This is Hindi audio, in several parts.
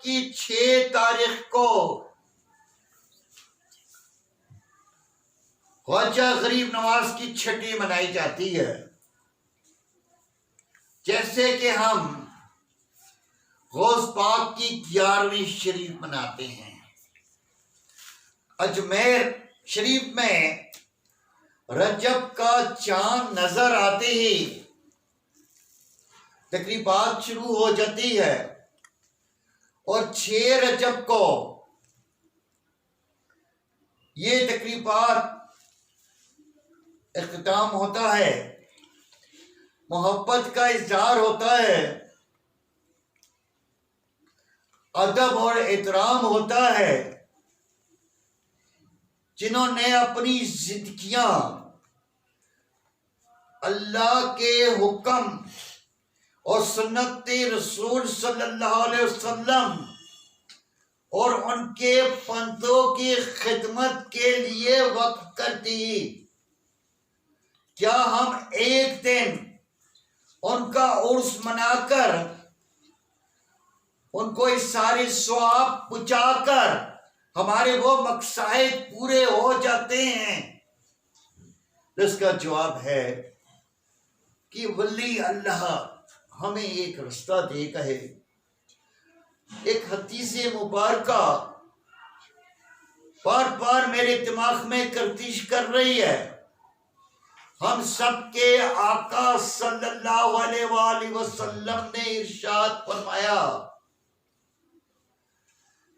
की 6 तारीख को ख्वाजा गरीब नवाज की छठी मनाई जाती है। जैसे कि हम गौस पाक की 11वीं शरीफ मनाते हैं। अजमेर शरीफ में रजब का चांद नजर आते ही तकरीबात शुरू हो जाती है और 6 रजब को ये तकरीबात इख्तिताम होता है। मोहब्बत का इजहार होता है, अदब और एहतराम होता है। जिन्होंने अपनी जिंदगियां अल्लाह के हुक्म और सुन्नत रसूल सल्लल्लाहु अलैहि वसल्लम और उनके पंथों की खिदमत के लिए वक्फ कर दी, क्या हम एक दिन उनका उर्स मनाकर उनको इस सारे सवाब पहुंचाकर हमारे वो मकसद पूरे हो जाते हैं? इसका जवाब है कि वली अल्लाह हमें एक रास्ता दे कहे। एक हदीस मुबारका बार बार मेरे दिमाग में गर्दिश कर रही है। हम सबके आका सल्लल्लाहु अलैहि वसल्लम ने इरशाद फरमाया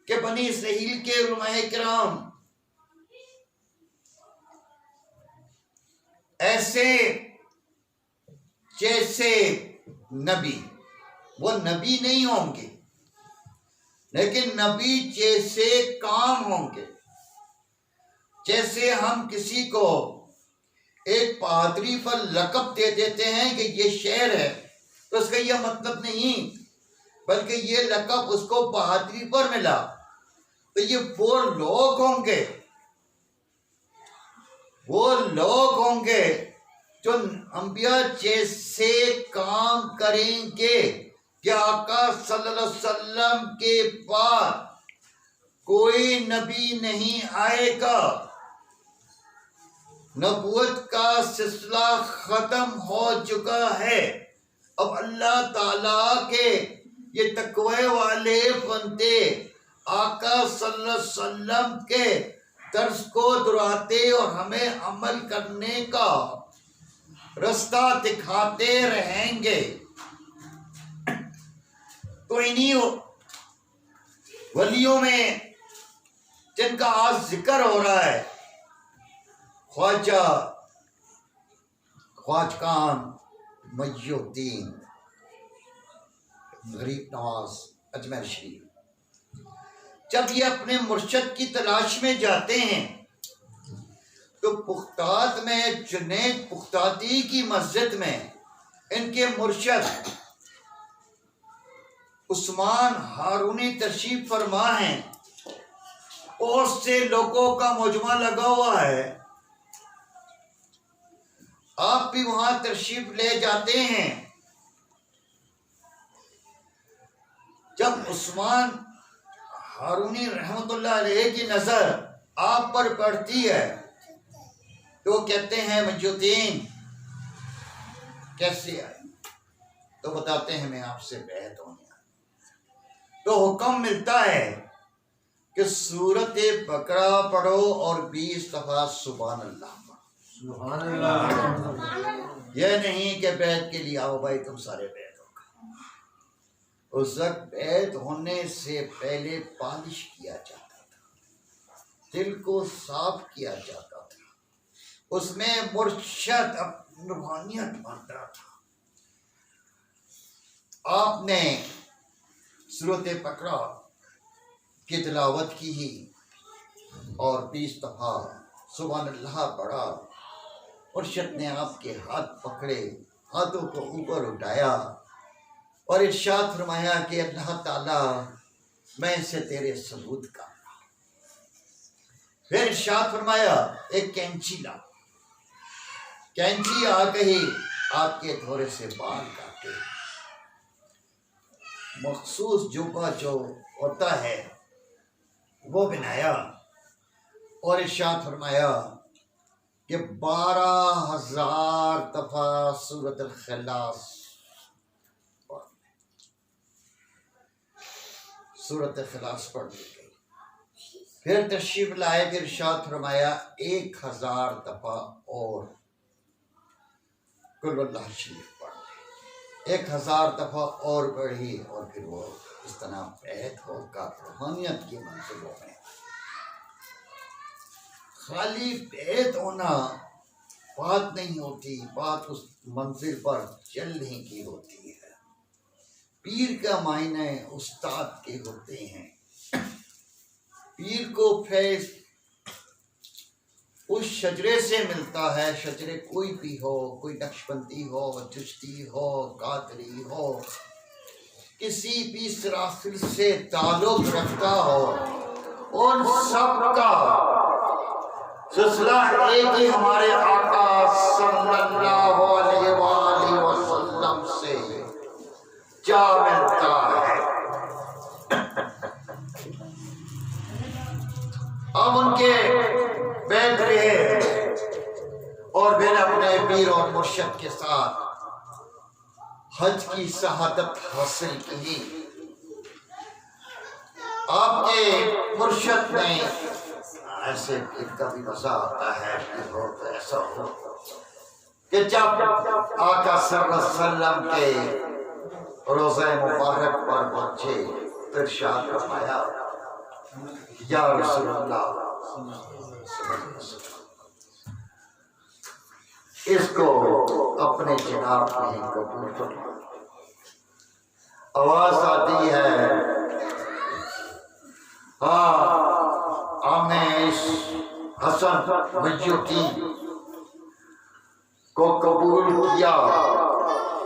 कि बनी इसराइल के उलमाए किराम ऐसे जैसे नबी, वो नबी नहीं होंगे लेकिन नबी जैसे काम होंगे। जैसे हम किसी को एक पादरी पर लक़ब दे देते हैं कि ये शेर है, तो उसका यह मतलब नहीं बल्कि ये लक़ब उसको बहादुरी पर मिला। तो ये वो लोग होंगे जो अंबिया जैसे काम करेंगे कि आका सल्लल्लाहु अलैहि वसल्लम के बाद कोई नबी नहीं आएगा। नबूवत का सिलसिला खत्म हो चुका है। अब अल्लाह ताला के ये तकवे वाले बंदे आका सल्लल्लाहु अलैहि वसल्लम के दर्स को दोहराते और हमें अमल करने का रास्ता दिखाते रहेंगे। तो इन्हीं वलियों में जिनका आज जिक्र हो रहा है, ख्वाजा ख्वाजकान मइयुद्दीन गरीब नवाज अजमेर शरीफ, जब ये अपने मुर्शद की तलाश में जाते हैं तो पुख्ताद में जुनैद पुख्तादी की मस्जिद में इनके मुर्शद उस्मान हारूनी तशरीफ फरमा हैं। बहुत से लोगों का मजमा लगा हुआ है, आप भी वहां तशरीफ ले जाते हैं। जब उस्मान हारूनी रहमतुल्लाह अलैह की नजर आप पर पड़ती है तो कहते हैं मइयुद्दीन कैसे आए? तो बताते हैं मैं आपसे बैत होने आया। तो हुक्म मिलता है कि सूरत बकरा पढ़ो और 20 दफा सुभान अल्लाह पढ़ो। सुभान अल्लाह। यह नहीं कि बैत के लिए आओ भाई तुम सारे बैत हो गए। उस वक्त बैत होने से पहले पालिश किया जाता था, दिल को साफ किया जाता था, उसमें मुर्शद रूहानियत भरता था। आपने सूरत बकरा की तिलावत की ही और 20 दफा सुभान अल्लाह पढ़ा। मुर्शद ने आपके हाथ पकड़े, हाथों को ऊपर उठाया और इरशाद फरमाया कि अल्लाह ताला मैं इसे तेरे सबूत कर रहा। फिर इरशाद फरमाया एक कैंची ला। कैंची आ गई, आपके थोड़े से बाल काटे। मखसूस जुब्बा जो होता है वो बनाया और इरशाद फरमाया कि 12,000 दफा सूरत अल-इखलास पढ़ ली गई। फिर तशरीफ लाए कि इरशाद फरमाया 1,000 दफा और कुल अल्लाह शरीफ पढ़ ली, 1,000 दफा और पढ़ी और फिर वो इस तरह बैत होगा रूहानियत की मंजिलों में। खाली बैत होना बात नहीं होती, बात उस मंजिल पर चलने की होती है। पीर का मायने उस्ताद के होते हैं। पीर को फैज़ उस शजरे से मिलता है, शजरे कोई भी हो, कोई नक्शबंदी हो, चिश्ती हो, कादरी हो, किसी भी सराफिल से ताल्लुक रखता हो, उन सबका सिलसिला एक ही हमारे आका सल्लल्लाहु अलैहि वसल्लम से जा मिलता है। अब उनके बैठ रहे और फिर अपने पीर और मुर्शिद के साथ हज की शहादत हासिल की। आपके मुर्शिद ने ऐसे इनका भी मजा आता है कि हो तो ऐसा हो कि जब आका सल्लल्लाहु अलैहि वसल्लम के रोज़े मुबारक पर पहुंचे तो इरशाद फरमाया या रसूलल्लाह इसको अपने जनाब में कबूल करो। आवाज आती है हाँ हमने इस हसन मजूती को कबूल किया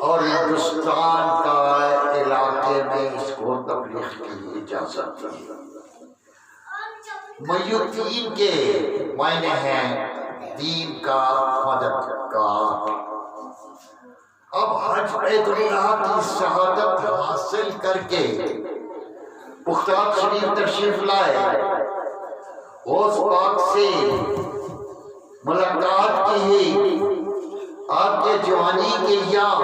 और हिंदुस्तान का इलाके में इसको तबलीग की इजाजत दी। मयूतीन के मायने हैं दीन का मददगार। अब हज बैतुल्लाह की शहादत हासिल करके पुख्ता शरीफ तशरीफ लाए, उस पाक से मुलाकात की, आपके जवानी के याम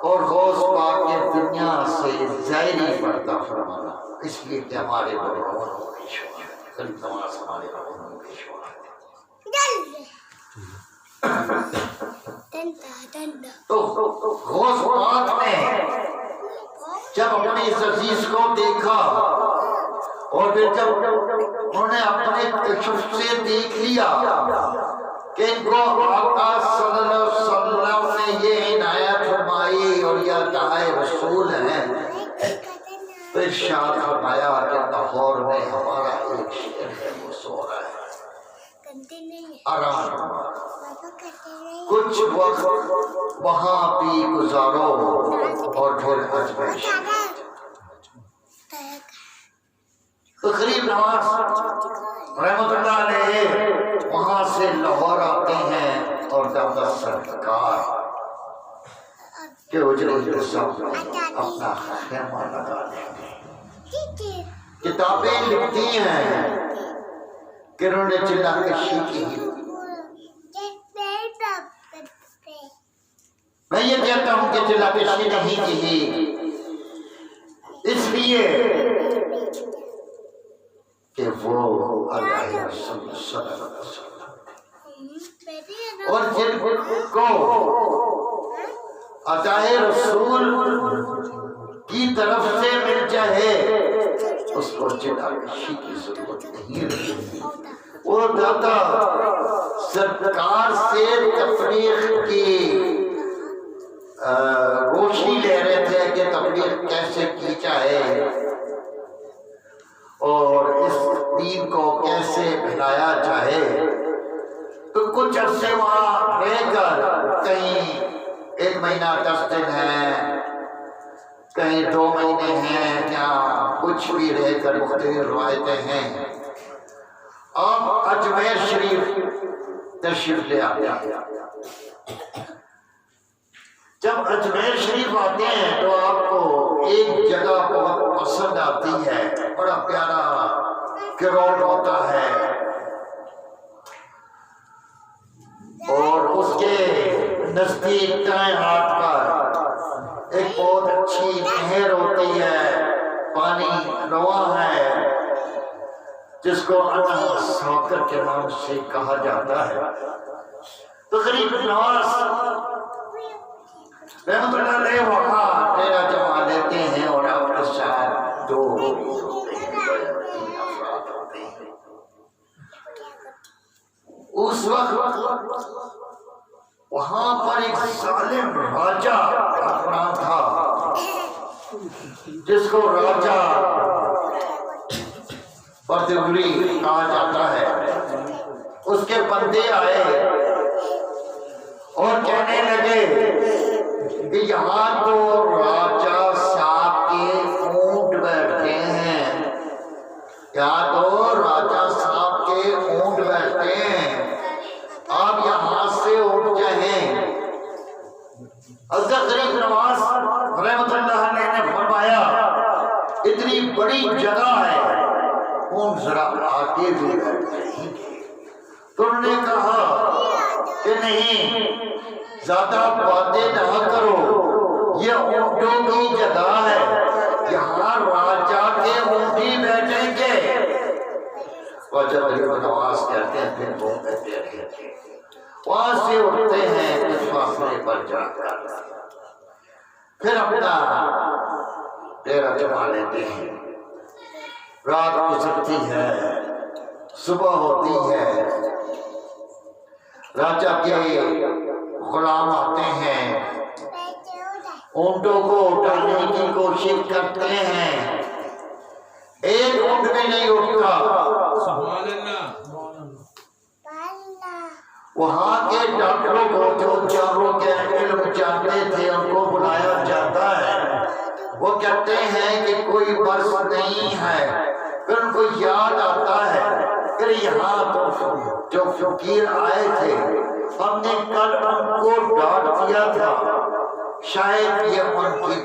और गौस पाक के दुनिया से ज़ायरी पर्दा फरमाना। इसलिए कि हमारे बड़े अमरों की शोहरत हमारे अमरों की शोहरत। तो गौस पाक ने जब अपने इस अजीज को देखा और फिर जब उन्होंने अपने तशफ़्फ़ुस से देख लिया कि इनको आका सल्लल्लाहु अलैहि वसल्लम ने ये इनायत फरमाई और ये अताए रसूल हैं, तो इरशाद फरमाया कि लाहौर में हमारा एक शेर है, वो सो रहा है, आराम कुछ वक्त वहाँ भी गुजारो और फिर हज में तकरीब नवाज रहमतुल्लाह अलैह वहाँ से लाहौर आते हैं और दादा सरकार के उजरे के सामने अपना खेमा लगा लेते हैं। किताबें लिखती हैं कि उन्होंने चिल्ला कशी की। मैं ये कहता हूँ कि चिल्ला कशी नहीं की, इसलिए कि वो और जिनको अताए रसूल की तरफ से मिल जाए उसको चिल्लाशी की जरूरत नहीं है। वो दादा सरकार से तबलीग की रोशनी ले रहे थे कि तबलीग कैसे की जाए और इस दीन को कैसे फैलाया जाए। तो कुछ अरसे वहाँ रहकर कहीं 1 महीना 10 दिन है, कहीं 2 महीने हैं, या कुछ भी रहकर मुख्तलिफ रवायतें हैं। अब अजमेर शरीफ तशरीफ ले आया। जब अजमेर शरीफ आते हैं तो आपको एक जगह बहुत पसंद आती है, बड़ा प्यारा किरौल होता है और उसके नजदीक दाएं हाथ पर एक बहुत अच्छी नहर होती है, पानी रवा है, जिसको अनहर साकर के नाम से कहा जाता है। तो गरीब नवाज वहाँ डेरा जमा लेते हैं और आपके साथ दो उस वक्त वहां पर एक जालिम राजा हुक्मरान था, जिसको राजा बदगुरी कहा जाता है। उसके बंदे आए और कहने लगे कि यहाँ तो राजा साहब के ऊंट बैठते हैं, यहाँ तो राजा साहब के ऊंट बैठते हैं, आप यहाँ से उठ जाएं। हज़रत गरीब नवाज रहमतुल्लाह अलैह ने फरमाया, इतनी बड़ी जगह है, ऊंट जरा आके भी बैठेंगे। तो उन्होंने कहा कि नहीं, ज्यादा बातें ना करो, ये ऊंटों की जगह है, यहाँ राजा के ऊंट ही बैठेंगे। और जब नवाज कहते हैं फिर वो कहते हैं, वहां से उठते हैं इस फासले पर जाकर, फिर अपना डेरा जमा लेते हैं। रात गुजरती है, सुबह होती है, राजा के गुलाम आते हैं, ऊंटों को उठाने की कोशिश करते हैं, एक ऊंट भी नहीं उठता। वहां के डॉक्टरों को जो चारों के इल्म जानते थे उनको बुलाया जाता है, वो कहते हैं कि कोई बर्फ नहीं है। फिर उनको याद आता है, फिर यहाँ तो जो फकीर आए थे, हमने कल उनको डांट दिया था, शायद ये उनकी